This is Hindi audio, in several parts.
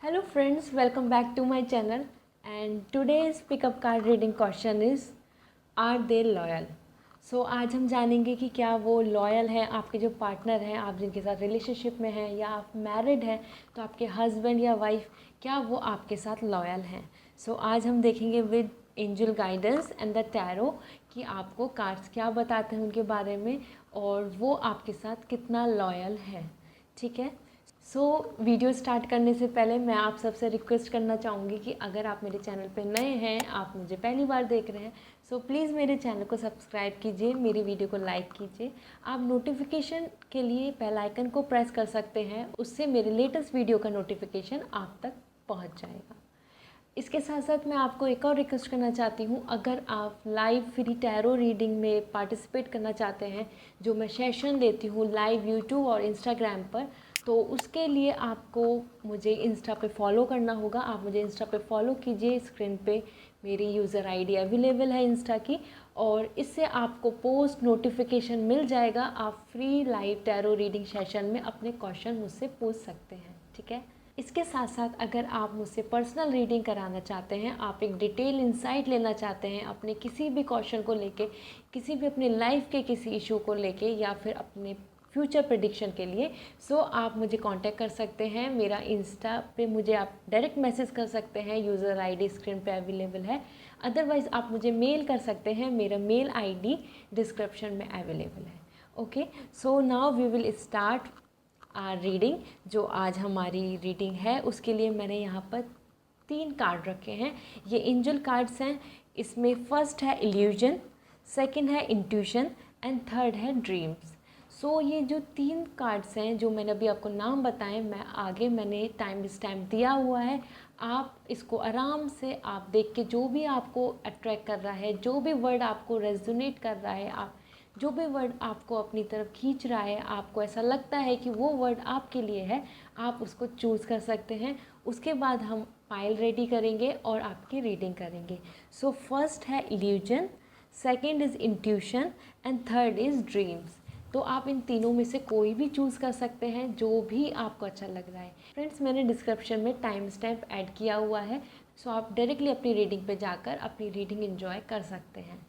Hello friends, welcome back to my channel and today's pickup card reading question is are they loyal? So आज हम जानेंगे कि क्या वो लॉयल हैं, आपके जो पार्टनर हैं, आप जिनके साथ रिलेशनशिप में हैं या आप मैरिड हैं तो आपके हस्बैंड या वाइफ क्या वो आपके साथ लॉयल हैं। सो आज हम देखेंगे with angel guidance and the tarot कि आपको कार्ड्स क्या बताते हैं उनके बारे में और वो आपके साथ कितना लॉयल है। ठीक है, वीडियो स्टार्ट करने से पहले मैं आप सबसे रिक्वेस्ट करना चाहूँगी कि अगर आप मेरे चैनल पे नए हैं, आप मुझे पहली बार देख रहे हैं, प्लीज़ मेरे चैनल को सब्सक्राइब कीजिए, मेरी वीडियो को लाइक कीजिए। आप नोटिफिकेशन के लिए बेल आइकन को प्रेस कर सकते हैं, उससे मेरे लेटेस्ट वीडियो का नोटिफिकेशन आप तक पहुँच जाएगा। इसके साथ साथ मैं आपको एक और रिक्वेस्ट करना चाहती हूँ, अगर आप लाइव फ्री टैरो रीडिंग में पार्टिसिपेट करना चाहते हैं जो मैं सेशन लेती हूँ लाइव यूट्यूब और इंस्टाग्राम पर, तो उसके लिए आपको मुझे इंस्टा पे फॉलो करना होगा। आप मुझे इंस्टा पे फॉलो कीजिए, स्क्रीन पे मेरी यूज़र आईडी अवेलेबल है इंस्टा की, और इससे आपको पोस्ट नोटिफिकेशन मिल जाएगा। आप free live tarot reading session में अपने क्वेश्चन मुझसे पूछ सकते हैं। ठीक है, इसके साथ साथ अगर आप मुझसे पर्सनल रीडिंग कराना चाहते हैं, आप एक डिटेल इंसाइट लेना चाहते हैं अपने किसी भी क्वेश्चन को लेके, किसी भी अपने लाइफ के किसी इशू को लेके या फिर अपने फ्यूचर प्रेडिक्शन के लिए, आप मुझे कांटेक्ट कर सकते हैं। मेरा इंस्टा पे मुझे आप डायरेक्ट मैसेज कर सकते हैं, यूज़र आईडी स्क्रीन पे अवेलेबल है। अदरवाइज़ आप मुझे मेल कर सकते हैं, मेरा मेल आईडी डिस्क्रिप्शन में अवेलेबल है। Okay, so now we will start reading. जो आज हमारी रीडिंग है उसके लिए मैंने यहाँ पर 3 कार्ड रखे हैं। ये एंजल कार्ड्स हैं। इसमें फर्स्ट है इल्यूजन, सेकंड है इंट्यूशन एंड थर्ड है ड्रीम्स। ये जो 3 कार्ड्स हैं जो मैंने अभी आपको नाम बताए, मैंने टाइम स्टैम्प दिया हुआ है। आप इसको आराम से आप देख के जो भी आपको अट्रैक्ट कर रहा है, जो भी वर्ड आपको रेजोनेट कर रहा है, आप जो भी वर्ड आपको अपनी तरफ खींच रहा है, आपको ऐसा लगता है कि वो वर्ड आपके लिए है, आप उसको चूज़ कर सकते हैं। उसके बाद हम फाइल रेडी करेंगे और आपकी रीडिंग करेंगे। फर्स्ट है illusion, second is intuition and third is dreams. तो आप इन तीनों में से कोई भी चूज़ कर सकते हैं जो भी आपको अच्छा लग रहा है। फ्रेंड्स, मैंने डिस्क्रिप्शन में टाइम स्टैम्प ऐड किया हुआ है, आप डायरेक्टली अपनी रीडिंग पे जाकर अपनी रीडिंग एंजॉय कर सकते हैं।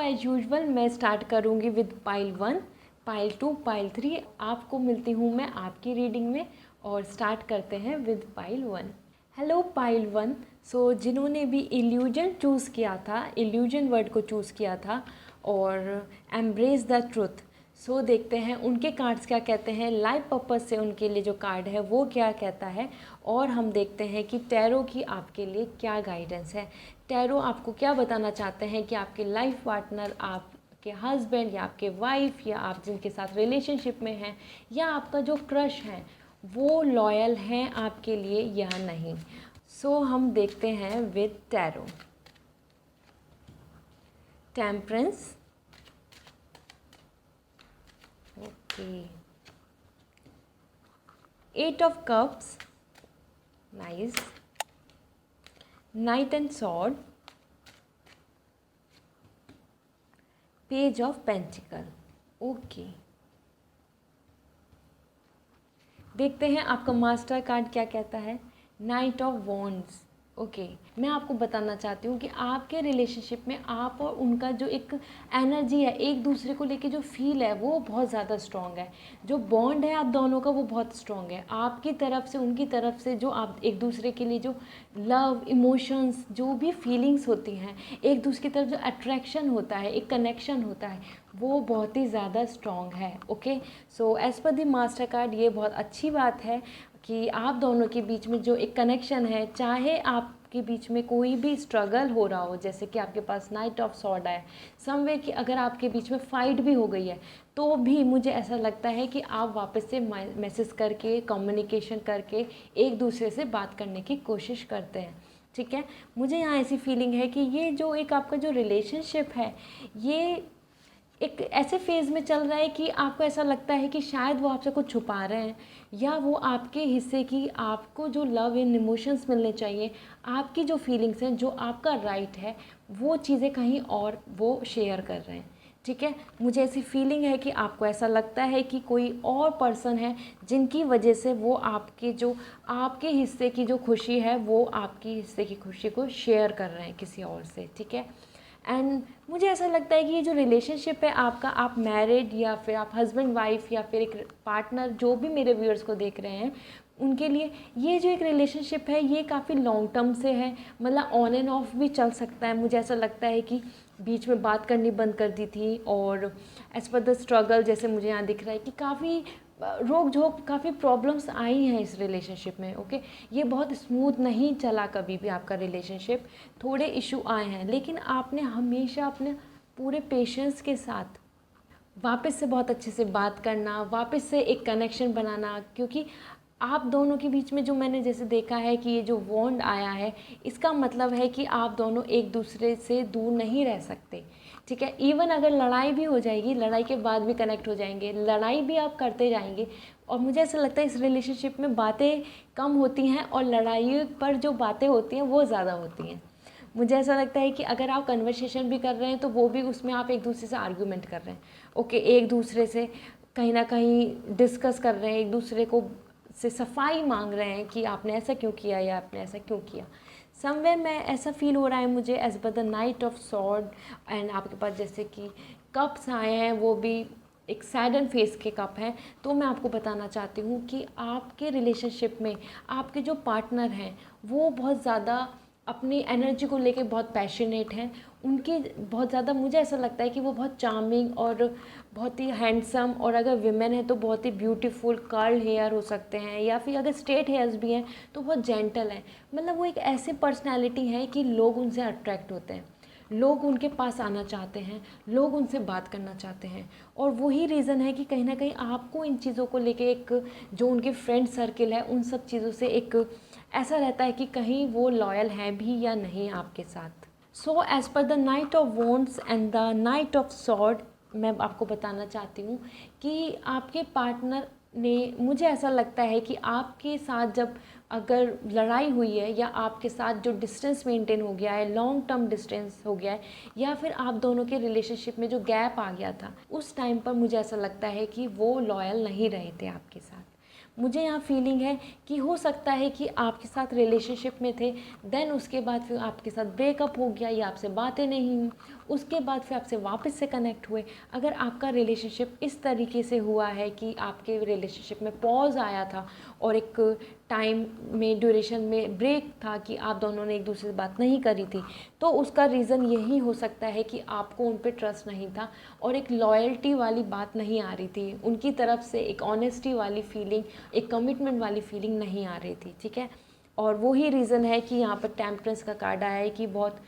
एज यूजुअल मैं स्टार्ट करूँगी विद पाइल 1, पाइल 2, पाइल 3। आपको मिलती हूँ मैं आपकी रीडिंग में और स्टार्ट करते हैं विद पाइल 1। Hello pile 1। जिन्होंने भी इल्यूजन चूज़ किया था, इल्यूजन वर्ड को चूज़ किया था और एम्ब्रेस द ट्रुथ, देखते हैं उनके कार्ड्स क्या कहते हैं, लाइफ पर्पस से उनके लिए जो कार्ड है वो क्या कहता है, और हम देखते हैं कि टैरो की आपके लिए क्या गाइडेंस है। टैरो आपको क्या बताना चाहते हैं कि आपके लाइफ पार्टनर, आपके हस्बैंड या आपके वाइफ या आप जिनके साथ रिलेशनशिप में हैं या आपका जो क्रश है वो लॉयल हैं आपके लिए या नहीं। हम देखते हैं with tarot. Temperance, okay, 8 of cups, nice, knight and sword, page of pentacle, okay. देखते हैं आपका मास्टर कार्ड क्या कहता है, नाइट ऑफ वॉन्ड्स। ओके, मैं आपको बताना चाहती हूँ कि आपके रिलेशनशिप में आप और उनका जो एक एनर्जी है, एक दूसरे को लेके जो फील है वो बहुत ज़्यादा स्ट्रॉन्ग है। जो बॉन्ड है आप दोनों का वो बहुत स्ट्रॉन्ग है। आपकी तरफ से, उनकी तरफ से जो आप एक दूसरे के लिए जो लव, इमोशंस, जो भी फीलिंग्स होती हैं, एक दूसरे की तरफ जो अट्रैक्शन होता है, एक कनेक्शन होता है, वो बहुत ही ज़्यादा स्ट्रॉन्ग है। Okay, as per the master card ये बहुत अच्छी बात है कि आप दोनों के बीच में जो एक कनेक्शन है, चाहे आपके बीच में कोई भी स्ट्रगल हो रहा हो, जैसे कि आपके पास नाइट ऑफ सॉर्ड है, समवे कि अगर आपके बीच में फ़ाइट भी हो गई है तो भी मुझे ऐसा लगता है कि आप वापस से मैसेज करके, कम्युनिकेशन करके एक दूसरे से बात करने की कोशिश करते हैं। ठीक है, मुझे यहाँ ऐसी फीलिंग है कि ये जो एक आपका जो रिलेशनशिप है ये एक ऐसे फेज़ में चल रहा है कि आपको ऐसा लगता है कि शायद वो आपसे कुछ छुपा रहे हैं, या वो आपके हिस्से की, आपको जो लव एंड इमोशंस मिलने चाहिए, आपकी जो फीलिंग्स हैं, जो आपका राइट है, वो चीज़ें कहीं और वो शेयर कर रहे हैं। ठीक है। मुझे ऐसी फीलिंग है कि आपको ऐसा लगता है कि कोई और पर्सन है जिनकी वजह से वो आपके हिस्से की जो खुशी है वो आपकी हिस्से की खुशी को शेयर कर रहे हैं किसी और से, ठीक है। एंड मुझे ऐसा लगता है कि ये जो रिलेशनशिप है आपका, आप मैरिड या फिर आप हस्बैंड वाइफ या फिर एक पार्टनर, जो भी मेरे व्यूअर्स को देख रहे हैं उनके लिए ये जो एक रिलेशनशिप है ये काफ़ी लॉन्ग टर्म से है, मतलब ऑन एंड ऑफ भी चल सकता है। मुझे ऐसा लगता है कि बीच में बात करनी बंद कर दी थी, और एज़ पर द स्ट्रगल जैसे मुझे यहाँ दिख रहा है कि काफ़ी रोक झोंक, काफ़ी प्रॉब्लम्स आई हैं इस रिलेशनशिप में, ओके। ये बहुत स्मूथ नहीं चला कभी भी आपका रिलेशनशिप, थोड़े इशू आए हैं, लेकिन आपने हमेशा अपने पूरे पेशेंस के साथ वापस से बहुत अच्छे से बात करना, वापस से एक कनेक्शन बनाना, क्योंकि आप दोनों के बीच में जो मैंने जैसे देखा है कि ये जो बॉन्ड आया है, इसका मतलब है कि आप दोनों एक दूसरे से दूर नहीं रह सकते, ठीक है। इवन अगर लड़ाई भी हो जाएगी, लड़ाई के बाद भी कनेक्ट हो जाएंगे, लड़ाई भी आप करते जाएंगे, और मुझे ऐसा लगता है इस रिलेशनशिप में बातें कम होती हैं और लड़ाई पर जो बातें होती हैं वो ज़्यादा होती हैं। मुझे ऐसा लगता है कि अगर आप कन्वर्सेशन भी कर रहे हैं तो वो भी उसमें आप एक दूसरे से आर्गूमेंट कर रहे हैं, ओके, एक दूसरे से कहीं ना कहीं डिस्कस कर रहे हैं, एक दूसरे को से सफाई मांग रहे हैं कि आपने ऐसा क्यों किया या आपने ऐसा क्यों किया। समवेयर मैं ऐसा फील हो रहा है मुझे as per the knight of sword, and आपके पास जैसे कि कप्स आए हैं, वो भी एक सैडन फेस के कप हैं। तो मैं आपको बताना चाहती हूँ कि आपके रिलेशनशिप में आपके जो पार्टनर हैं वो बहुत ज़्यादा अपनी एनर्जी को लेके बहुत पैशनेट हैं, उनकी बहुत ज़्यादा, मुझे ऐसा लगता है कि वो बहुत चार्मिंग और बहुत ही हैंडसम, और अगर विमेन है तो बहुत ही ब्यूटीफुल कर्ल हेयर हो सकते हैं, या फिर अगर स्ट्रेट हेयर्स भी हैं तो बहुत जेंटल हैं। मतलब वो एक ऐसी पर्सनैलिटी है कि लोग उनसे अट्रैक्ट होते हैं, लोग उनके पास आना चाहते हैं, लोग उनसे बात करना चाहते हैं। और वही रीज़न है कि कहीं ना कहीं आपको इन चीज़ों को लेके एक जो उनके फ्रेंड सर्किल है उन सब चीज़ों से एक ऐसा रहता है कि कहीं वो लॉयल हैं भी या नहीं आपके साथ। सो as per the knight of wands and the knight of sword, मैं आपको बताना चाहती हूँ कि आपके पार्टनर ने, मुझे ऐसा लगता है कि आपके साथ जब अगर लड़ाई हुई है या आपके साथ जो डिस्टेंस मेंटेन हो गया है, लॉन्ग टर्म डिस्टेंस हो गया है, या फिर आप दोनों के रिलेशनशिप में जो गैप आ गया था, उस टाइम पर मुझे ऐसा लगता है कि वो लॉयल नहीं रहे थे आपके साथ। मुझे यहाँ फीलिंग है कि हो सकता है कि आपके साथ रिलेशनशिप में थे, देन उसके बाद फिर आपके साथ ब्रेकअप हो गया या आपसे बातें नहीं हुई, उसके बाद फिर आपसे वापस से कनेक्ट हुए। अगर आपका रिलेशनशिप इस तरीके से हुआ है कि आपके रिलेशनशिप में पॉज आया था और एक टाइम में, ड्यूरेशन में ब्रेक था कि आप दोनों ने एक दूसरे से बात नहीं करी थी, तो उसका रीज़न यही हो सकता है कि आपको उन पर ट्रस्ट नहीं था और एक लॉयल्टी वाली बात नहीं आ रही थी उनकी तरफ से, एक ऑनेस्टी वाली फीलिंग, एक कमिटमेंट वाली फीलिंग नहीं आ रही थी, ठीक है। और वही रीज़न है कि यहाँ पर टेम्परेंस का कार्ड आया है कि बहुत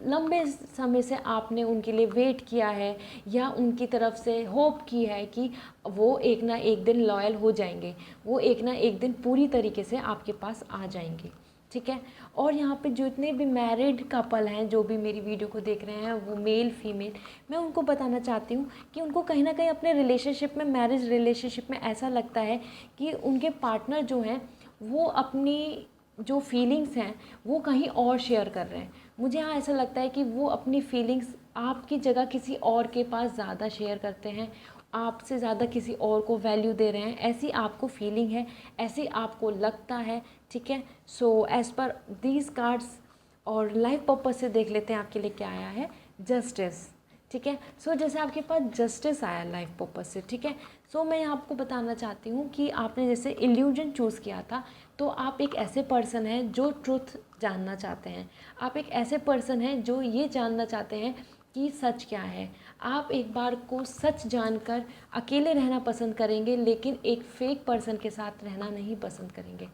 लंबे समय से आपने उनके लिए वेट किया है या उनकी तरफ से होप की है कि वो एक ना एक दिन लॉयल हो जाएंगे, वो एक ना एक दिन पूरी तरीके से आपके पास आ जाएंगे, ठीक है। और यहाँ पे जितने भी मैरिड कपल हैं, जो भी मेरी वीडियो को देख रहे हैं, वो मेल फीमेल, मैं उनको बताना चाहती हूँ कि उनको कहीं ना कहीं अपने रिलेशनशिप में, मैरिज रिलेशनशिप में ऐसा लगता है कि उनके पार्टनर जो हैं वो अपनी जो फीलिंग्स हैं वो कहीं और शेयर कर रहे हैं। मुझे यहाँ ऐसा लगता है कि वो अपनी फीलिंग्स आपकी जगह किसी और के पास ज़्यादा शेयर करते हैं, आपसे ज़्यादा किसी और को वैल्यू दे रहे हैं, ऐसी आपको फीलिंग है, ऐसी आपको लगता है, ठीक है। सो एज़ पर दीज कार्ड्स, और लाइफ पर्पज से देख लेते हैं आपके लिए क्या आया है, जस्टिस, ठीक है। सो जैसे आपके पास जस्टिस आया लाइफ पर्पज से, ठीक है। सो मैं आपको बताना चाहती हूँ कि आपने जैसे इल्यूजन चूज़ किया था, तो आप एक ऐसे पर्सन हैं जो ट्रुथ जानना चाहते हैं, आप एक ऐसे पर्सन हैं जो ये जानना चाहते हैं कि सच क्या है। आप एक बार को सच जानकर अकेले रहना पसंद करेंगे, लेकिन एक फेक पर्सन के साथ रहना नहीं पसंद करेंगे।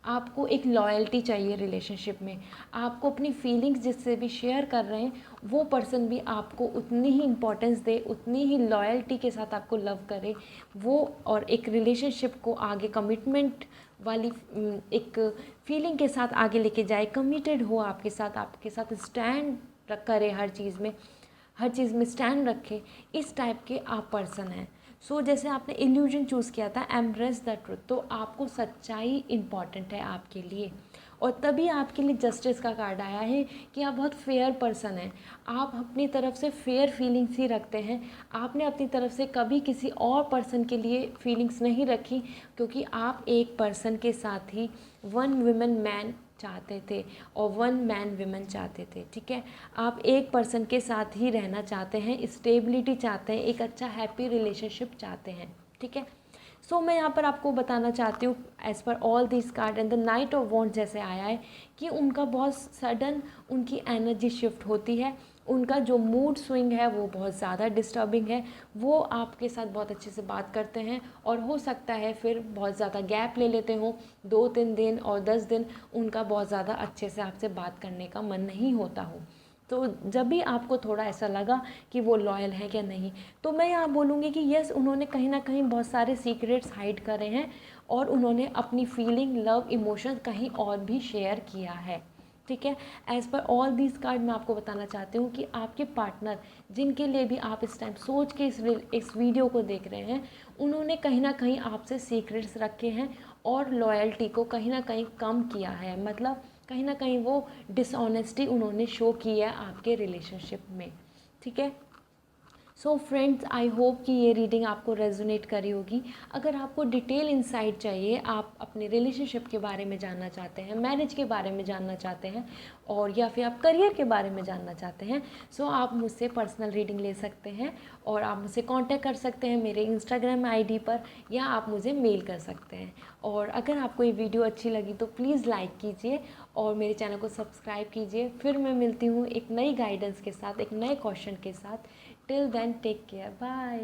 आपको एक लॉयल्टी चाहिए रिलेशनशिप में, आपको अपनी फीलिंग्स जिससे भी शेयर कर रहे हैं वो पर्सन भी आपको उतनी ही इम्पोर्टेंस दे, उतनी ही लॉयल्टी के साथ आपको लव करे वो, और एक रिलेशनशिप को आगे कमिटमेंट वाली एक फीलिंग के साथ आगे लेके जाए, कमिटेड हो आपके साथ स्टैंड करे, हर चीज़ में स्टैंड रखे, इस टाइप के आप पर्सन हैं। सो जैसे आपने इल्यूजन चूज़ किया था, एम्ब्रेस द ट्रुथ, तो आपको सच्चाई इम्पॉर्टेंट है आपके लिए, और तभी आपके लिए जस्टिस का कार्ड आया है कि आप बहुत फेयर पर्सन हैं। आप अपनी तरफ से फेयर फीलिंग्स ही रखते हैं। आपने अपनी तरफ से कभी किसी और पर्सन के लिए फीलिंग्स नहीं रखी, क्योंकि आप एक पर्सन के साथ ही वन वुमेन मैन चाहते थे और वन मैन विमेन चाहते थे। ठीक है, आप एक पर्सन के साथ ही रहना चाहते हैं, स्टेबिलिटी चाहते हैं, एक अच्छा हैप्पी रिलेशनशिप चाहते हैं। ठीक है, सो मैं यहाँ पर आपको बताना चाहती हूँ as per all this card and the knight of wands जैसे आया है कि उनका बहुत सडन उनकी एनर्जी शिफ्ट होती है, उनका जो मूड स्विंग है वो बहुत ज़्यादा डिस्टर्बिंग है। वो आपके साथ बहुत अच्छे से बात करते हैं और हो सकता है फिर बहुत ज़्यादा गैप ले लेते हों, 2-3 दिन और 10 दिन उनका बहुत ज़्यादा अच्छे से आपसे बात करने का मन नहीं होता हो। तो जब भी आपको थोड़ा ऐसा लगा कि वो लॉयल है क्या नहीं, तो मैं यहाँ बोलूँगी कि यस, उन्होंने कहीं ना कहीं बहुत सारे सीक्रेट्स हाइड करे हैं और उन्होंने अपनी फीलिंग, लव, इमोशन कहीं और भी शेयर किया है। ठीक है, as per all these card मैं आपको बताना चाहती हूँ कि आपके पार्टनर जिनके लिए भी आप इस टाइम सोच के इस वीडियो को देख रहे हैं, उन्होंने कहीं ना कहीं आपसे सीक्रेट्स रखे हैं और लॉयल्टी को कहीं ना कहीं कम किया है। मतलब कहीं ना कहीं वो डिसऑनेस्टी उन्होंने शो की है आपके रिलेशनशिप में। ठीक है, सो फ्रेंड्स, आई होप कि ये रीडिंग आपको रेजोनेट करी होगी। अगर आपको डिटेल इंसाइट चाहिए, आप अपने रिलेशनशिप के बारे में जानना चाहते हैं, मैरिज के बारे में जानना चाहते हैं, और या फिर आप करियर के बारे में जानना चाहते हैं, सो आप मुझसे पर्सनल रीडिंग ले सकते हैं और आप मुझसे कांटेक्ट कर सकते हैं मेरे इंस्टाग्राम आईडी पर, या आप मुझे मेल कर सकते हैं। और अगर आपको ये वीडियो अच्छी लगी तो प्लीज़ लाइक कीजिए और मेरे चैनल को सब्सक्राइब कीजिए। फिर मैं मिलती हूँ एक नई गाइडेंस के साथ, एक नए क्वेश्चन के साथ। Till then take care, bye.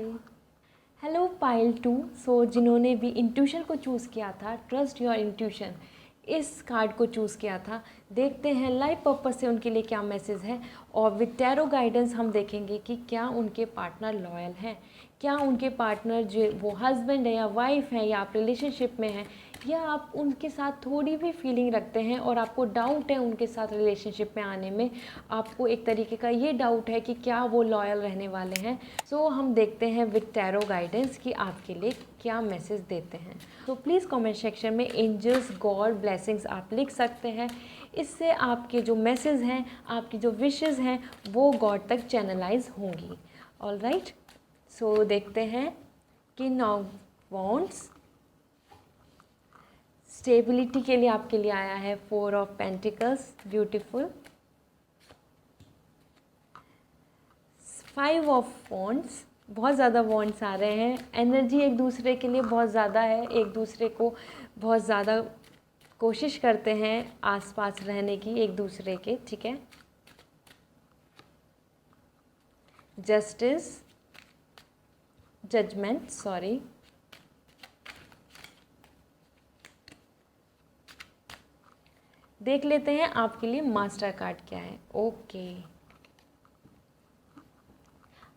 Hello pile 2। So जिन्होंने भी इंट्यूशन को चूज़ किया था, ट्रस्ट योर इंट्यूशन, इस कार्ड को चूज़ किया था, देखते हैं लाइफ पर्पस से उनके लिए क्या मैसेज है। और विद टैरो गाइडेंस हम देखेंगे कि क्या उनके पार्टनर लॉयल हैं, क्या उनके पार्टनर जो वो हस्बैंड है या वाइफ है, या आप रिलेशनशिप में हैं, या आप उनके साथ थोड़ी भी फीलिंग रखते हैं और आपको डाउट है उनके साथ रिलेशनशिप में आने में, आपको एक तरीके का ये डाउट है कि क्या वो लॉयल रहने वाले हैं। सो हम देखते हैं विद टैरो गाइडेंस कि आपके लिए क्या मैसेज देते हैं। तो प्लीज़ कमेंट सेक्शन में एंजल्स, गॉड, ब्लेसिंग्स आप लिख सकते हैं। इससे आपके जो मैसेज हैं, आपकी जो विशेज़ हैं, वो गॉड तक चैनलाइज होंगी। ऑल राइट, सो देखते हैं कि नाउ वॉन्ड्स स्टेबिलिटी के लिए आपके लिए आया है 4 of pentacles, beautiful. 5 of wands, बहुत ज़्यादा वॉन्ड्स आ रहे हैं, एनर्जी एक दूसरे के लिए बहुत ज़्यादा है, एक दूसरे को बहुत ज़्यादा कोशिश करते हैं आसपास रहने की एक दूसरे के। ठीक है, जस्टिस, जजमेंट, सॉरी, देख लेते हैं आपके लिए मास्टर कार्ड क्या है। ओके,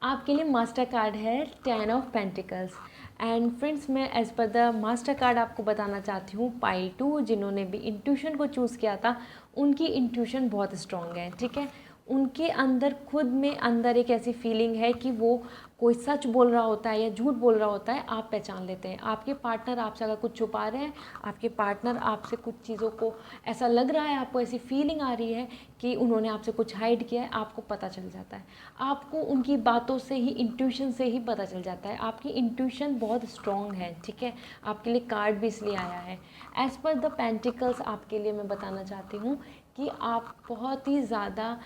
आपके लिए मास्टर कार्ड है 10 ऑफ पेंटिकल्स। एंड फ्रेंड्स, मैं as per the master card आपको बताना चाहती हूँ पाइल 2 जिन्होंने भी इंट्यूशन को चूज़ किया था, उनकी इंट्यूशन बहुत स्ट्रॉन्ग है। ठीक है, उनके अंदर खुद में अंदर एक ऐसी फीलिंग है कि वो कोई सच बोल रहा होता है या झूठ बोल रहा होता है, आप पहचान लेते हैं। आपके पार्टनर आपसे अगर कुछ छुपा रहे हैं, आपके पार्टनर आपसे कुछ चीज़ों को ऐसा लग रहा है, आपको ऐसी फीलिंग आ रही है कि उन्होंने आपसे कुछ हाइड किया है, आपको पता चल जाता है। आपको उनकी बातों से ही, इंट्यूशन से ही पता चल जाता है। आपकी इंट्यूशन बहुत स्ट्रॉन्ग है। ठीक है, आपके लिए कार्ड भी इसलिए आया है। एज़ पर द पेंटिकल्स आपके लिए मैं बताना चाहती हूँ कि आप बहुत ही ज़्यादा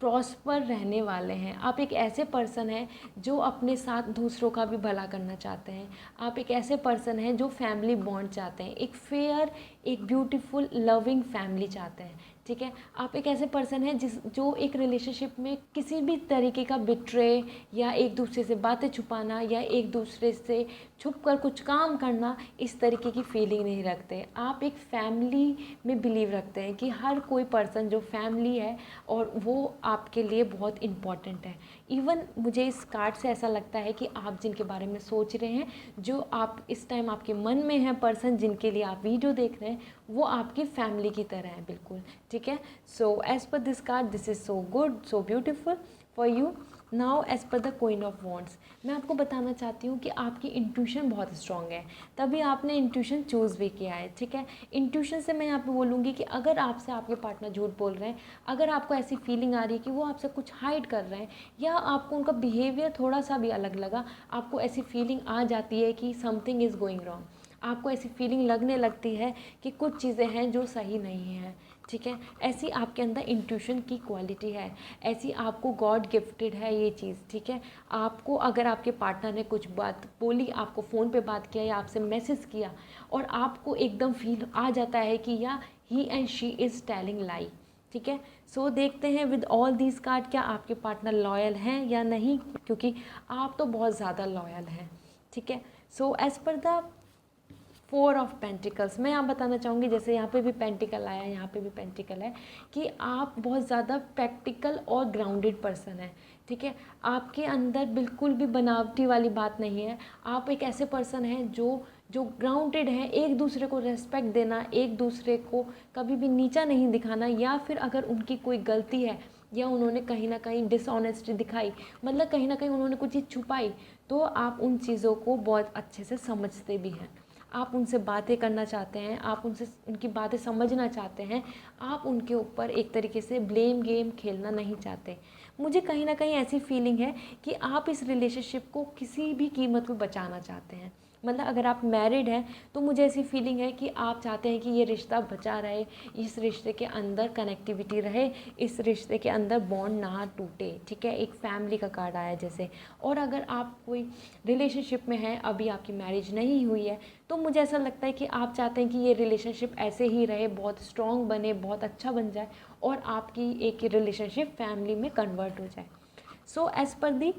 प्रॉस्पर रहने वाले हैं। आप एक ऐसे पर्सन हैं जो अपने साथ दूसरों का भी भला करना चाहते हैं। आप एक ऐसे पर्सन हैं जो फैमिली बॉन्ड चाहते हैं, एक फेयर, एक ब्यूटीफुल, लविंग फैमिली चाहते हैं। ठीक है, आप एक ऐसे पर्सन हैं जो एक रिलेशनशिप में किसी भी तरीके का बिट्रे या एक दूसरे से बातें छुपाना या एक दूसरे से छुप कर कुछ काम करना, इस तरीके की फीलिंग नहीं रखते। आप एक फैमिली में बिलीव रखते हैं कि हर कोई पर्सन जो फैमिली है और वो आपके लिए बहुत इम्पॉर्टेंट है। इवन मुझे इस कार्ड से ऐसा लगता है कि आप जिनके बारे में सोच रहे हैं, जो आप इस टाइम आपके मन में है पर्सन जिनके लिए आप वीडियो देख रहे हैं, वो आपकी फैमिली की तरह है बिल्कुल। ठीक है, so as per this card, this is so good, so beautiful for you. Now as per the queen of wands, मैं आपको बताना चाहती हूँ कि आपकी इंट्यूशन बहुत स्ट्रॉन्ग है, तभी आपने इंट्यूशन चूज़ भी किया है, ठीक है। इंट्यूशन से मैं यहाँ पे बोलूँगी कि अगर आपसे आपके पार्टनर झूठ बोल रहे हैं, अगर आपको ऐसी फीलिंग आ रही है कि वो आपसे कुछ हाइड कर रहे हैं, या आपको उनका बिहेवियर थोड़ा सा भी अलग लगा, आपको ऐसी फीलिंग आ जाती है कि समथिंग इज़ गोइंग रॉन्ग, आपको ऐसी फीलिंग लगने लगती है कि कुछ चीज़ें हैं जो सही नहीं हैं, ठीक है, ऐसी आपके अंदर इंट्यूशन की क्वालिटी है, ऐसी आपको गॉड गिफ्टेड है ये चीज़, ठीक है। आपको अगर आपके पार्टनर ने कुछ बात बोली, आपको फ़ोन पे बात किया या आपसे मैसेज किया, और आपको एकदम फील आ जाता है कि या he and she is telling lie, ठीक है। सो देखते हैं विद ऑल दीज कार्ड क्या आपके पार्टनर लॉयल हैं या नहीं, क्योंकि आप तो बहुत ज़्यादा लॉयल हैं, ठीक है। सो as per the 4 of pentacles, मैं आप बताना चाहूँगी, जैसे यहाँ पे भी पेंटिकल आया है, यहाँ पे भी पेंटिकल है, कि आप बहुत ज़्यादा प्रैक्टिकल और ग्राउंडेड पर्सन है, ठीक है। आपके अंदर बिल्कुल भी बनावटी वाली बात नहीं है, आप एक ऐसे पर्सन हैं जो ग्राउंडेड हैं, एक दूसरे को रेस्पेक्ट देना, एक दूसरे को कभी भी नीचा नहीं दिखाना, या फिर अगर उनकी कोई गलती है या उन्होंने कहीं ना कहीं डिसऑनेस्टी दिखाई, मतलब कहीं ना कहीं उन्होंने कुछ चीज़ छुपाई, तो आप उन चीज़ों को बहुत अच्छे से समझते भी हैं, आप उनसे बातें करना चाहते हैं, आप उनसे उनकी बातें समझना चाहते हैं, आप उनके ऊपर एक तरीके से ब्लेम गेम खेलना नहीं चाहते। मुझे कहीं ना कहीं ऐसी फीलिंग है कि आप इस रिलेशनशिप को किसी भी कीमत पे बचाना चाहते हैं, मतलब अगर आप मैरिड हैं तो मुझे ऐसी फीलिंग है कि आप चाहते हैं कि ये रिश्ता बचा रहे, इस रिश्ते के अंदर कनेक्टिविटी रहे, इस रिश्ते के अंदर बॉन्ड ना टूटे, ठीक है। एक फैमिली का कार्ड आया जैसे, और अगर आप कोई रिलेशनशिप में हैं, अभी आपकी मैरिज नहीं हुई है, तो मुझे ऐसा लगता है कि आप चाहते हैं कि ये रिलेशनशिप ऐसे ही रहे, बहुत स्ट्रॉन्ग बने, बहुत अच्छा बन जाए, और आपकी एक रिलेशनशिप फैमिली में कन्वर्ट हो जाए। सो एज़ पर दी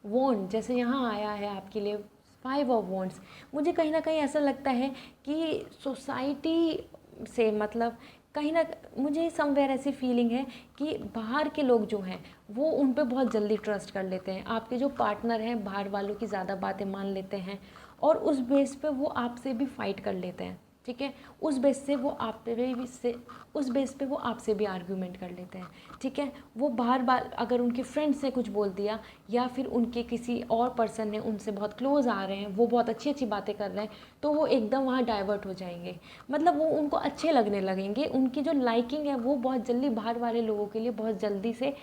वॉन्ड, जैसे यहाँ आया है आपके लिए 5 ऑफ वॉन्ड्स, मुझे कहीं ना कहीं ऐसा लगता है कि सोसाइटी से, मतलब कहीं ना, मुझे समवेयर ऐसी फीलिंग है कि बाहर के लोग जो हैं वो उन पे बहुत जल्दी ट्रस्ट कर लेते हैं, आपके जो पार्टनर हैं बाहर वालों की ज़्यादा बातें मान लेते हैं, और उस बेस पे वो आपसे भी फाइट कर लेते हैं, ठीक है। उस बेस से वो आप पे भी से उस बेस पे वो आपसे भी आर्ग्यूमेंट कर लेते हैं, ठीक है। वो बार बार अगर उनके फ्रेंड्स ने कुछ बोल दिया, या फिर उनके किसी और पर्सन ने उनसे बहुत क्लोज आ रहे हैं, वो बहुत अच्छी अच्छी बातें कर रहे हैं, तो वो एकदम वहाँ डाइवर्ट हो जाएंगे, मतलब वो उनको अच्छे लगने लगेंगे, उनकी जो लाइकिंग है वो बहुत जल्दी बाहर वाले लोगों के लिए बहुत जल्दी से,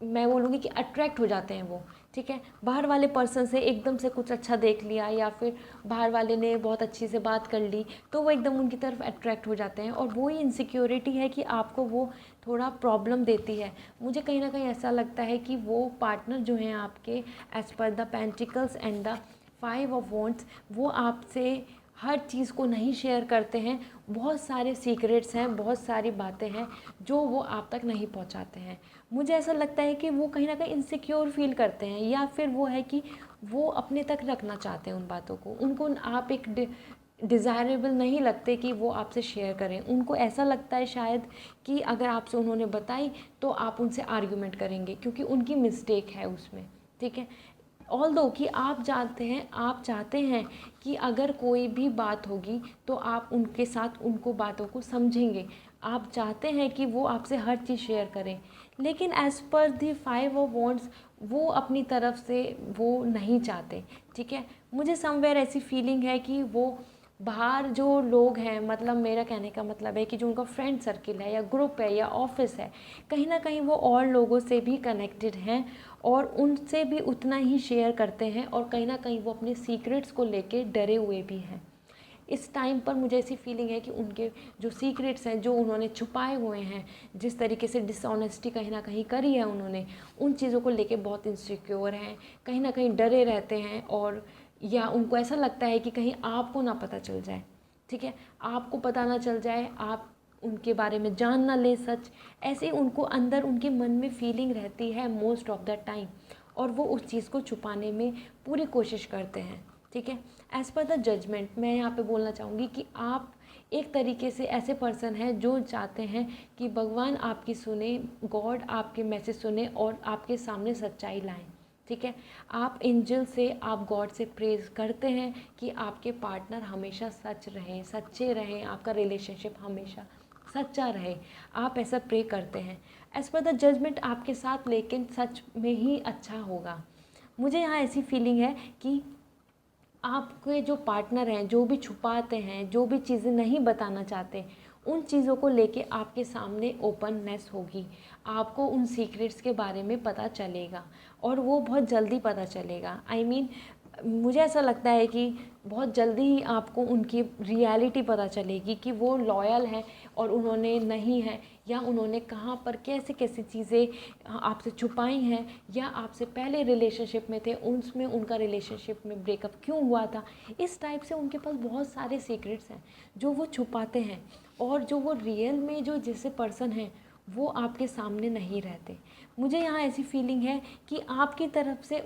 मैं बोलूँगी कि अट्रैक्ट हो जाते हैं वो, ठीक है। बाहर वाले पर्सन से एकदम से कुछ अच्छा देख लिया, या फिर बाहर वाले ने बहुत अच्छी से बात कर ली, तो वो एकदम उनकी तरफ अट्रैक्ट हो जाते हैं, और वो ही इनसिक्योरिटी है कि आपको वो थोड़ा प्रॉब्लम देती है। मुझे कहीं ना कहीं ऐसा लगता है कि वो पार्टनर जो हैं आपके, as per the pentacles and the 5 of wands, वो आपसे हर चीज़ को नहीं शेयर करते हैं, बहुत सारे सीक्रेट्स हैं, बहुत सारी बातें हैं जो वो आप तक नहीं पहुंचाते हैं। मुझे ऐसा लगता है कि वो कहीं ना कहीं इनसिक्योर फील करते हैं, या फिर वो है कि वो अपने तक रखना चाहते हैं उन बातों को, उनको आप एक डिज़ायरेबल नहीं लगते कि वो आपसे शेयर करें, उनको ऐसा लगता है शायद कि अगर आपसे उन्होंने बताई तो आप उनसे आर्ग्यूमेंट करेंगे, क्योंकि उनकी मिस्टेक है उसमें, ठीक है। ऑल्दो कि आप चाहते हैं कि अगर कोई भी बात होगी तो आप उनके साथ उनको बातों को समझेंगे, आप चाहते हैं कि वो आपसे हर चीज़ शेयर करें, लेकिन as per the 5 of wands वो अपनी तरफ से वो नहीं चाहते, ठीक है। मुझे समवेयर ऐसी फीलिंग है कि वो बाहर जो लोग हैं, मतलब मेरा कहने का मतलब है कि जो उनका फ्रेंड सर्किल है या ग्रुप है या ऑफिस है, कहीं ना कहीं वो और लोगों से भी कनेक्टेड हैं, और उनसे भी उतना ही शेयर करते हैं, और कहीं ना कहीं वो अपने सीक्रेट्स को लेके डरे हुए भी हैं। इस टाइम पर मुझे ऐसी फीलिंग है कि उनके जो सीक्रेट्स हैं, जो उन्होंने छुपाए हुए हैं, जिस तरीके से डिसऑनेस्टी कहीं ना कहीं करी है उन्होंने, उन चीज़ों को लेके बहुत इनसिक्योर हैं, कहीं ना कहीं डरे रहते हैं, और या उनको ऐसा लगता है कि कहीं आपको ना पता चल जाए, ठीक है, आपको पता ना चल जाए, आप उनके बारे में जान ना ले सच, ऐसे उनको अंदर उनके मन में फीलिंग रहती है मोस्ट ऑफ द टाइम, और वो उस चीज़ को छुपाने में पूरी कोशिश करते हैं, ठीक है। एज़ पर द जजमेंट, मैं यहाँ पे बोलना चाहूँगी कि आप एक तरीके से ऐसे पर्सन हैं जो चाहते हैं कि भगवान आपकी सुने, गॉड आपके मैसेज सुने और आपके सामने सच्चाई लाएं, ठीक है। आप एंजल से, आप गॉड से प्रेज करते हैं कि आपके पार्टनर हमेशा सच रहें, सच्चे रहें, आपका रिलेशनशिप हमेशा सच्चा रहे, आप ऐसा प्रे करते हैं। एज़ पर द जजमेंट आपके साथ लेकिन सच में ही अच्छा होगा। मुझे यहाँ ऐसी फीलिंग है कि आपके जो पार्टनर हैं, जो भी छुपाते हैं, जो भी चीज़ें नहीं बताना चाहते, उन चीज़ों को लेके आपके सामने ओपननेस होगी। आपको उन सीक्रेट्स के बारे में पता चलेगा और वो बहुत जल्दी पता चलेगा। मुझे ऐसा लगता है कि बहुत जल्दी ही आपको उनकी रियलिटी पता चलेगी कि वो लॉयल हैं और उन्होंने नहीं है, या उन्होंने कहाँ पर कैसे कैसे चीज़ें आपसे छुपाई हैं, या आपसे पहले रिलेशनशिप में थे उसमें उनका रिलेशनशिप में ब्रेकअप क्यों हुआ था। इस टाइप से उनके पास बहुत सारे सीक्रेट्स हैं जो वो छुपाते हैं, और जो वो रियल में जो जैसे पर्सन हैं वो आपके सामने नहीं रहते। मुझे यहाँ ऐसी फीलिंग है कि आपकी तरफ से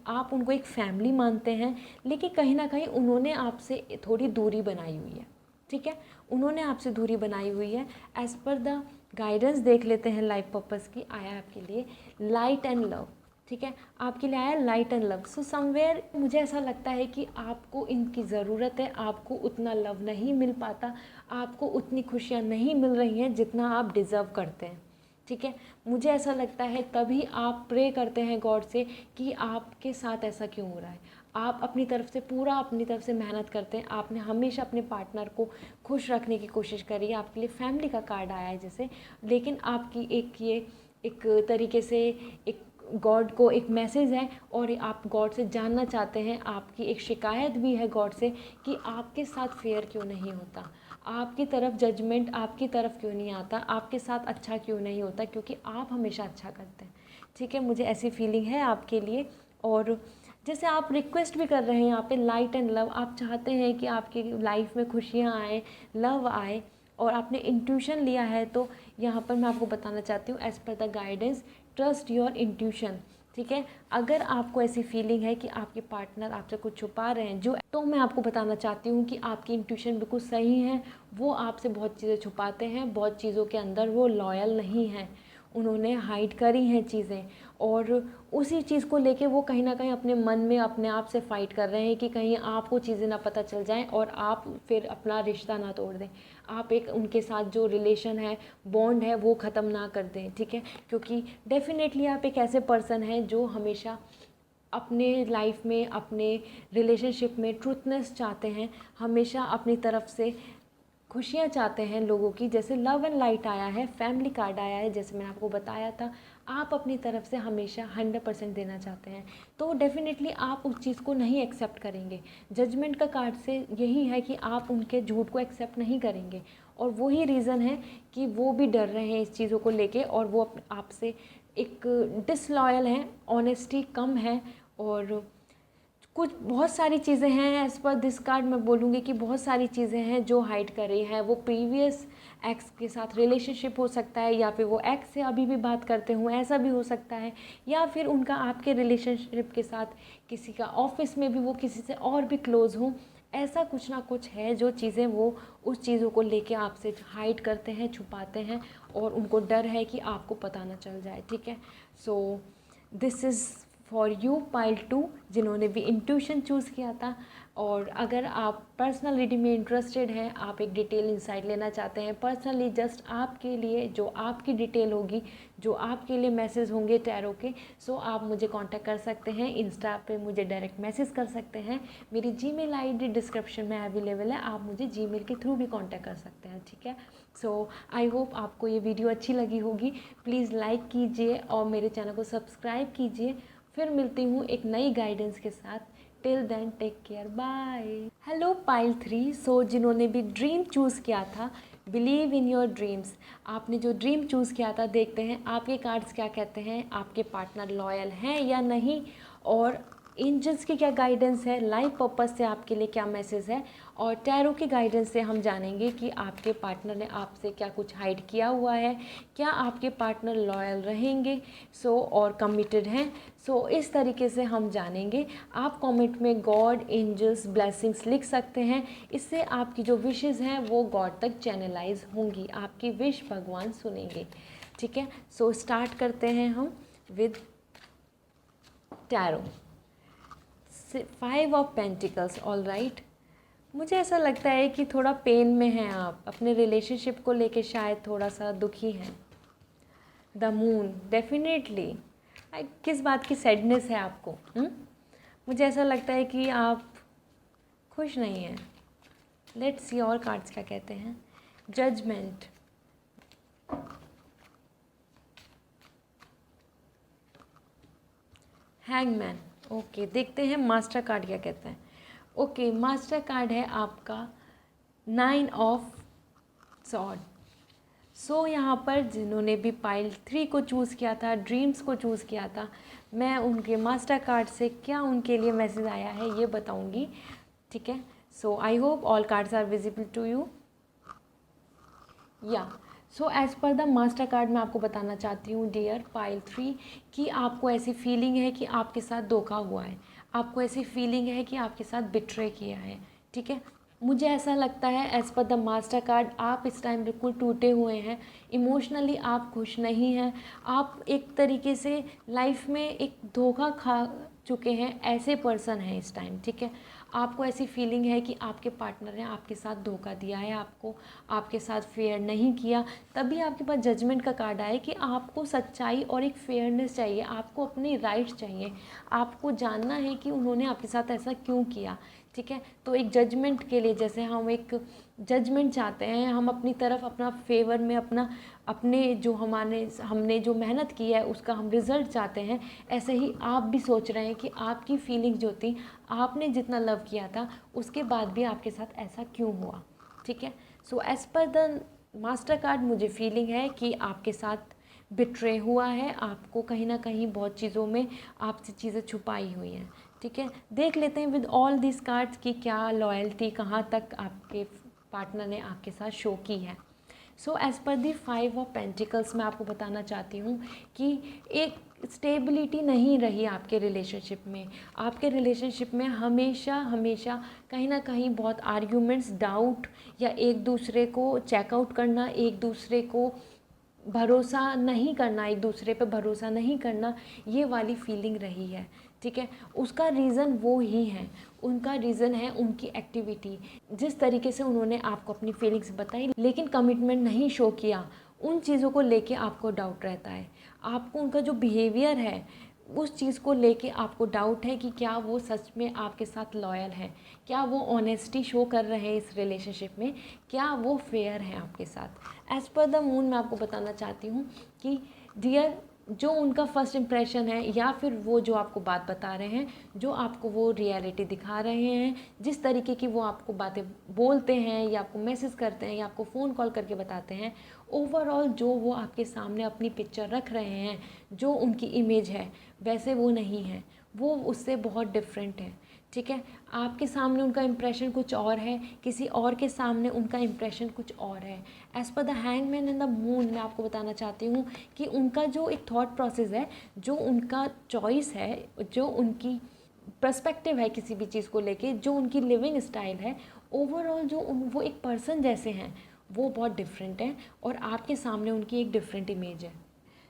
आप उनको एक फैमिली मानते हैं, लेकिन कहीं ना कहीं उन्होंने आपसे थोड़ी दूरी बनाई हुई है। ठीक है, उन्होंने आपसे दूरी बनाई हुई है। एज़ पर द गाइडेंस देख लेते हैं लाइफ पर्पस की, आया आपके लिए लाइट एंड लव। ठीक है, आपके लिए आया light and love. So somewhere मुझे ऐसा लगता है कि आपको इनकी ज़रूरत है, आपको उतना लव नहीं मिल पाता, आपको उतनी खुशियाँ नहीं मिल रही हैं जितना आप डिज़र्व करते हैं। ठीक है, मुझे ऐसा लगता है तभी आप प्रे करते हैं गॉड से कि आपके साथ ऐसा क्यों हो रहा है। आप अपनी तरफ से मेहनत करते हैं, आपने हमेशा अपने पार्टनर को खुश रखने की कोशिश करी है। आपके लिए फैमिली का कार्ड आया है जैसे, लेकिन आपकी एक तरीके से एक गॉड को एक मैसेज है, और आप गॉड से जानना चाहते हैं, आपकी एक शिकायत भी है गॉड से कि आपके साथ फेयर क्यों नहीं होता, आपकी तरफ जजमेंट आपकी तरफ क्यों नहीं आता, आपके साथ अच्छा क्यों नहीं होता, क्योंकि आप हमेशा अच्छा करते हैं। ठीक है, मुझे ऐसी फीलिंग है आपके लिए। और जैसे आप रिक्वेस्ट भी कर रहे हैं यहाँ पे लाइट एंड लव, आप चाहते हैं कि आपकी लाइफ में खुशियाँ आए, लव आए, और आपने इंट्यूशन लिया है, तो यहाँ पर मैं आपको बताना चाहती हूँ as per the guidance, trust your intuition. ठीक है, अगर आपको ऐसी फीलिंग है कि आपके पार्टनर आपसे कुछ छुपा रहे हैं, तो मैं आपको बताना चाहती हूँ कि आपकी इंट्यूशन बिल्कुल सही है। वो आपसे बहुत चीज़ें छुपाते हैं, बहुत चीज़ों के अंदर वो लॉयल नहीं हैं, उन्होंने हाइड करी हैं चीज़ें, और उसी चीज़ को लेके वो कहीं ना कहीं अपने मन में अपने आप से फाइट कर रहे हैं कि कहीं आपको चीज़ें ना पता चल जाएं और आप फिर अपना रिश्ता ना तोड़ दें, आप एक उनके साथ जो रिलेशन है, बॉन्ड है, वो ख़त्म ना कर दें। ठीक है, क्योंकि डेफिनेटली आप एक ऐसे पर्सन हैं जो हमेशा अपने लाइफ में, अपने रिलेशनशिप में ट्रूथनेस चाहते हैं, हमेशा अपनी तरफ से खुशियाँ चाहते हैं लोगों की। जैसे लव एंड लाइट आया है, फैमिली कार्ड आया है, जैसे मैंने आपको बताया था, आप अपनी तरफ से हमेशा 100% देना चाहते हैं, तो डेफिनेटली आप उस चीज़ को नहीं एक्सेप्ट करेंगे। जजमेंट का कार्ड से यही है कि आप उनके झूठ को एक्सेप्ट नहीं करेंगे, और वही रीज़न है कि वो भी डर रहे हैं इस चीज़ों को लेके, और वो आपसे एक डिसलॉयल हैं, ऑनेस्टी कम है, और कुछ बहुत सारी चीज़ें हैं। एज़ पर दिस कार्ड मैं बोलूँगी कि बहुत सारी चीज़ें हैं जो हाइड कर रही हैं। वो प्रीवियस एक्स के साथ रिलेशनशिप हो सकता है, या फिर वो एक्स से अभी भी बात करते हों, ऐसा भी हो सकता है, या फिर उनका आपके रिलेशनशिप के साथ किसी का ऑफिस में भी वो किसी से और भी क्लोज़ हों। ऐसा कुछ ना कुछ है जो चीज़ें वो उस चीज़ों को लेके आपसे हाइड करते हैं, छुपाते हैं, और उनको डर है कि आपको पता ना चल जाए। ठीक है, so this is for you pile 2 जिन्होंने भी इंट्यूशन चूज़ किया था। और अगर आप पर्सनल रीडिंग में इंटरेस्टेड हैं, आप एक डिटेल इंसाइट लेना चाहते हैं पर्सनली, जस्ट आपके लिए, जो आपकी डिटेल होगी, जो आपके लिए मैसेज होंगे टैरो के, सो आप मुझे कांटेक्ट कर सकते हैं, इंस्टा पे मुझे डायरेक्ट मैसेज कर सकते हैं। मेरी जीमेल आईडी डिस्क्रिप्शन में अवेलेबल है, आप मुझे जीमेल के थ्रू भी कांटेक्ट कर सकते हैं। ठीक है, सो आई होप आपको ये वीडियो अच्छी लगी होगी। प्लीज़ लाइक कीजिए और मेरे चैनल को सब्सक्राइब कीजिए। फिर मिलती हूँ एक नई गाइडेंस के साथ। Till then take care, bye. Hello pile 3, so जिन्होंने भी ड्रीम चूज़ किया था, बिलीव इन योर ड्रीम्स, आपने जो ड्रीम चूज़ किया था, देखते हैं आपके कार्ड्स क्या कहते हैं, आपके पार्टनर लॉयल हैं या नहीं, और एंजल्स की क्या गाइडेंस है, लाइफ पर्पस से आपके लिए क्या मैसेज है, और टैरो की गाइडेंस से हम जानेंगे कि आपके पार्टनर ने आपसे क्या कुछ हाइड किया हुआ है, क्या आपके पार्टनर लॉयल रहेंगे और कमिटेड हैं। इस तरीके से हम जानेंगे। आप कमेंट में गॉड, एंजल्स, ब्लेसिंग्स लिख सकते हैं, इससे आपकी जो विशेज़ हैं वो गॉड तक चैनलाइज होंगी, आपकी विश भगवान सुनेंगे। ठीक है, स्टार्ट करते हैं हम with tarot. 5 of pentacles, all right. मुझे ऐसा लगता है कि थोड़ा पेन में हैं आप, अपने रिलेशनशिप को लेके शायद थोड़ा सा दुखी हैं। The moon, definitely. किस बात की सैडनेस है आपको? मुझे ऐसा लगता है कि आप खुश नहीं हैं। लेट्स सी और कार्ड्स क्या कहते हैं। Judgement, hangman. ओके, देखते हैं मास्टर कार्ड क्या कहते हैं। ओके, मास्टर कार्ड है आपका 9 ऑफ सॉर्ड। सो यहाँ पर जिन्होंने भी पाइल 3 को चूज़ किया था, ड्रीम्स को चूज़ किया था, मैं उनके मास्टर कार्ड से क्या उनके लिए मैसेज आया है ये बताऊँगी, ठीक है। So I hope all cards are visible to you. Yeah so as per the master card मैं आपको बताना चाहती हूँ डियर पाइल 3 कि आपको ऐसी फीलिंग है कि आपके साथ धोखा हुआ है, आपको ऐसी फीलिंग है कि आपके साथ बिट्रे किया है, ठीक है। मुझे ऐसा लगता है as per the master card आप इस टाइम बिल्कुल टूटे हुए हैं, इमोशनली आप खुश नहीं हैं, आप एक तरीके से लाइफ में एक धोखा खा चुके हैं, ऐसे पर्सन हैं इस टाइम, ठीक है। आपको ऐसी फीलिंग है कि आपके पार्टनर ने आपके साथ धोखा दिया है, आपको आपके साथ फेयर नहीं किया, तभी आपके पास जजमेंट का कार्ड आया कि आपको सच्चाई और एक फेयरनेस चाहिए, आपको अपनी राइट चाहिए, आपको जानना है कि उन्होंने आपके साथ ऐसा क्यों किया, ठीक है। तो एक जजमेंट के लिए जैसे हम एक जजमेंट चाहते हैं, हम अपनी तरफ अपना फेवर में अपने जो हमने जो मेहनत की है उसका हम रिज़ल्ट चाहते हैं, ऐसे ही आप भी सोच रहे हैं कि आपकी फीलिंग जो थी, आपने जितना लव किया था उसके बाद भी आपके साथ ऐसा क्यों हुआ, ठीक है। सो as per the master card मुझे फीलिंग है कि आपके साथ बिट्रे हुआ है, आपको कहीं ना कहीं बहुत चीज़ों में आपसे चीज़ें छुपाई हुई हैं, ठीक है। देख लेते हैं विद ऑल दिस कार्ड्स की क्या लॉयल्टी कहाँ तक आपके पार्टनर ने आपके साथ शो की है। सो एज़ पर दी 5 ऑफ पेंटिकल्स मैं आपको बताना चाहती हूँ कि एक स्टेबिलिटी नहीं रही आपके रिलेशनशिप में, आपके रिलेशनशिप में हमेशा हमेशा कहीं ना कहीं बहुत आर्ग्यूमेंट्स, डाउट या एक दूसरे को चेकआउट करना, एक दूसरे को भरोसा नहीं करना, एक दूसरे पे भरोसा नहीं करना, ये वाली फीलिंग रही है, ठीक है। उसका रीज़न वो ही है, उनका रीज़न है उनकी एक्टिविटी, जिस तरीके से उन्होंने आपको अपनी फीलिंग्स बताई लेकिन कमिटमेंट नहीं शो किया, उन चीज़ों को लेके आपको डाउट रहता है। आपको उनका जो बिहेवियर है उस चीज़ को लेके आपको डाउट है कि क्या वो सच में आपके साथ लॉयल है, क्या वो ऑनेस्टी शो कर रहे हैं इस रिलेशनशिप में, क्या वो फेयर है आपके साथ। एज़ पर द मून मैं आपको बताना चाहती हूँ कि डियर, जो उनका फर्स्ट इम्प्रेशन है या फिर वो जो आपको बात बता रहे हैं, जो आपको वो रियलिटी दिखा रहे हैं, जिस तरीके की वो आपको बातें बोलते हैं या आपको मैसेज करते हैं या आपको फ़ोन कॉल करके बताते हैं, ओवरऑल जो वो आपके सामने अपनी पिक्चर रख रहे हैं, जो उनकी इमेज है वैसे वो नहीं है, वो उससे बहुत डिफरेंट है, ठीक है। आपके सामने उनका इम्प्रेशन कुछ और है, किसी और के सामने उनका इम्प्रेशन कुछ और है। As per the hangman and the moon मैं आपको बताना चाहती हूँ कि उनका जो एक थॉट प्रोसेस है, जो उनका चॉइस है, जो उनकी पर्सपेक्टिव है किसी भी चीज़ को लेके, जो उनकी लिविंग स्टाइल है, ओवरऑल जो वो एक पर्सन जैसे हैं वो बहुत डिफरेंट है और आपके सामने उनकी एक डिफरेंट इमेज है।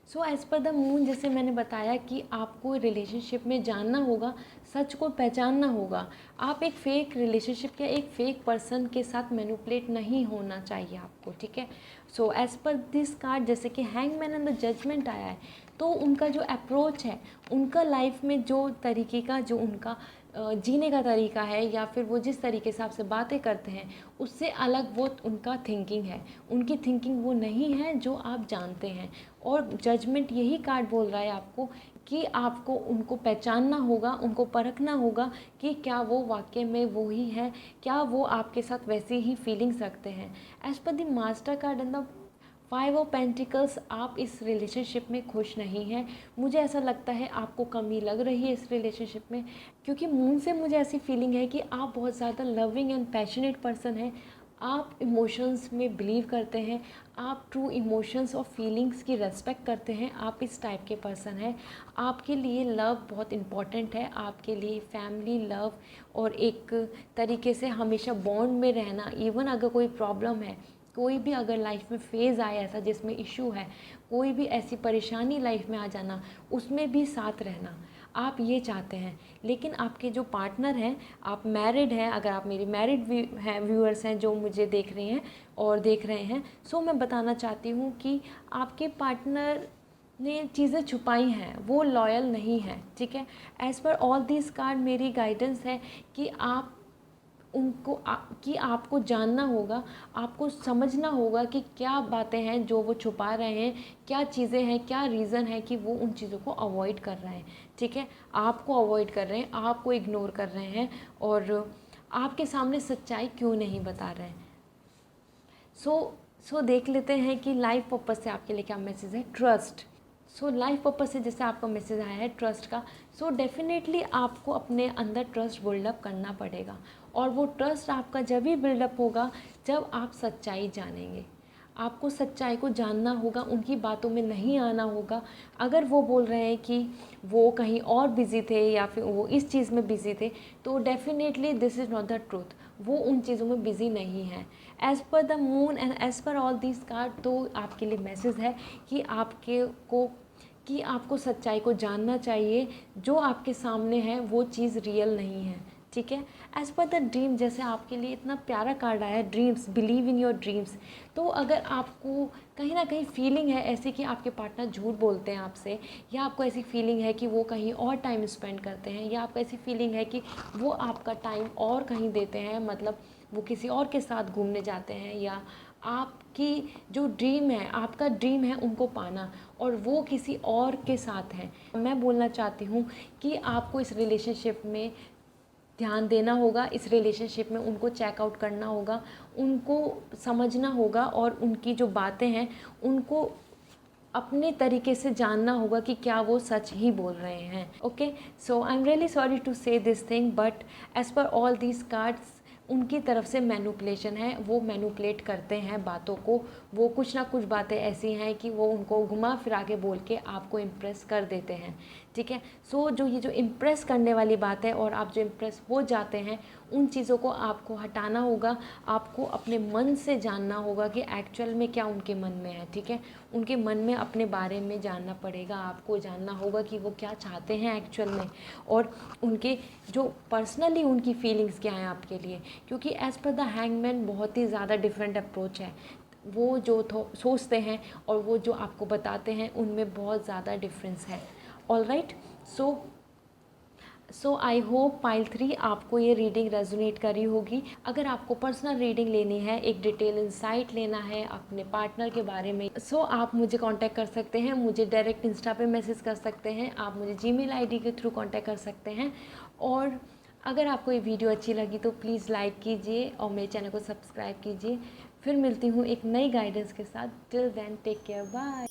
सो एज़ पर द मून जैसे मैंने बताया कि आपको रिलेशनशिप में जानना होगा, सच को पहचानना होगा, आप एक फ़ेक रिलेशनशिप या एक फ़ेक पर्सन के साथ मैनिपुलेट नहीं होना चाहिए आपको, ठीक है। सो एज़ पर दिस कार्ड जैसे कि हैंगमैन एंड द जजमेंट आया है, तो उनका जो अप्रोच है, उनका लाइफ में जो तरीके का जो उनका जीने का तरीका है या फिर वो जिस तरीके से आपसे बातें करते हैं उससे अलग वो उनका थिंकिंग है, उनकी थिंकिंग वो नहीं है जो आप जानते हैं। और जजमेंट यही कार्ड बोल रहा है आपको कि आपको उनको पहचानना होगा, उनको परखना होगा कि क्या वो वाकई में वो ही है, क्या वो आपके साथ वैसी ही फीलिंग्स रखते हैं। As per the master card and the 5 of pentacles, आप इस रिलेशनशिप में खुश नहीं हैं। मुझे ऐसा लगता है आपको कमी लग रही है इस रिलेशनशिप में, क्योंकि मून से मुझे ऐसी फीलिंग है कि आप बहुत ज़्यादा लविंग एंड पैशनेट पर्सन हैं, आप इमोशंस में बिलीव करते हैं, आप ट्रू इमोशंस और फीलिंग्स की रेस्पेक्ट करते हैं, आप इस टाइप के पर्सन हैं। आपके लिए लव बहुत इम्पॉर्टेंट है, आपके लिए फैमिली लव और एक तरीके से हमेशा बॉन्ड में रहना, इवन अगर कोई प्रॉब्लम है, कोई भी अगर लाइफ में फेज़ आए ऐसा जिसमें इशू है, कोई भी ऐसी परेशानी लाइफ में आ जाना, उसमें भी साथ रहना, आप ये चाहते हैं। लेकिन आपके जो पार्टनर हैं, आप मैरिड हैं, अगर आप मेरी मैरिड व्यूअर्स हैं जो मुझे देख रहे हैं और देख रहे हैं, सो मैं बताना चाहती हूँ कि आपके पार्टनर ने चीज़ें छुपाई हैं, वो लॉयल नहीं है, ठीक है। As per all this card मेरी गाइडेंस है कि आप उनको कि आपको जानना होगा, आपको समझना होगा कि क्या बातें हैं जो वो छुपा रहे हैं, क्या चीज़ें हैं, क्या रीज़न है कि वो उन चीज़ों को अवॉइड कर रहे हैं, ठीक है। आपको अवॉइड कर रहे हैं, आपको इग्नोर कर रहे हैं और आपके सामने सच्चाई क्यों नहीं बता रहे हैं। सो देख लेते हैं कि लाइफ पर्पज से आपके लिए क्या मैसेज है। ट्रस्ट। लाइफ पर्पज से जैसे आपका मैसेज आया है ट्रस्ट का, डेफिनेटली आपको अपने अंदर ट्रस्ट बिल्डअप करना पड़ेगा। और वो ट्रस्ट आपका जब ही बिल्डअप होगा जब आप सच्चाई जानेंगे। आपको सच्चाई को जानना होगा, उनकी बातों में नहीं आना होगा। अगर वो बोल रहे हैं कि वो कहीं और बिज़ी थे या फिर वो इस चीज़ में बिज़ी थे, तो definitely this is not the truth, वो उन चीज़ों में बिज़ी नहीं है। As per the moon and as per all this card, तो आपके लिए मैसेज है कि आपको सच्चाई को जानना चाहिए। जो आपके सामने है वो चीज़ रियल नहीं है, ठीक है। एज़ पर द ड्रीम, जैसे आपके लिए इतना प्यारा कार्ड आया है, dreams, believe in your dreams. तो अगर आपको कहीं ना कहीं फीलिंग है ऐसी कि आपके पार्टनर झूठ बोलते हैं आपसे, या आपको ऐसी फीलिंग है कि वो कहीं और टाइम स्पेंड करते हैं, या आपको ऐसी फीलिंग है कि वो आपका टाइम और कहीं देते हैं, मतलब वो किसी और के साथ घूमने जाते हैं, या आपकी जो ड्रीम है, आपका ड्रीम है उनको पाना और वो किसी और के साथ है, मैं बोलना चाहती हूँ कि आपको इस रिलेशनशिप में ध्यान देना होगा। इस रिलेशनशिप में उनको चेकआउट करना होगा, उनको समझना होगा और उनकी जो बातें हैं उनको अपने तरीके से जानना होगा कि क्या वो सच ही बोल रहे हैं। Okay, so I am really sorry to say this thing, but as per all these cards उनकी तरफ से मैनिपुलेशन है। वो मैनिपुलेट करते हैं बातों को, वो कुछ ना कुछ बातें ऐसी हैं कि वो उनको घुमा फिरा के बोल के आपको इम्प्रेस कर देते हैं, ठीक है। जो ये जो इम्प्रेस करने वाली बात है और आप जो इम्प्रेस हो जाते हैं, उन चीज़ों को आपको हटाना होगा। आपको अपने मन से जानना होगा कि एक्चुअल में क्या उनके मन में है, ठीक है। उनके मन में अपने बारे में जानना पड़ेगा, आपको जानना होगा कि वो क्या चाहते हैं एक्चुअल में, और उनके जो पर्सनली उनकी फीलिंग्स क्या हैं आपके लिए। क्योंकि एज़ पर द हैंगमैन बहुत ही ज़्यादा डिफरेंट अप्रोच है। वो जो सोचते हैं और वो जो आपको बताते हैं उनमें बहुत ज़्यादा डिफरेंस है। All right, so I hope pile 3 आपको ये रीडिंग रेजोनेट करी होगी। अगर आपको पर्सनल रीडिंग लेनी है, एक डिटेल इंसाइट लेना है अपने पार्टनर के बारे में, आप मुझे कांटेक्ट कर सकते हैं। मुझे डायरेक्ट इंस्टा पे मैसेज कर सकते हैं, आप मुझे जीमेल आईडी के थ्रू कांटेक्ट कर सकते हैं। और अगर आपको ये वीडियो अच्छी लगी तो प्लीज़ लाइक कीजिए और मेरे चैनल को सब्सक्राइब कीजिए। फिर मिलती हूँ एक नई गाइडेंस के साथ। Till then take care, bye.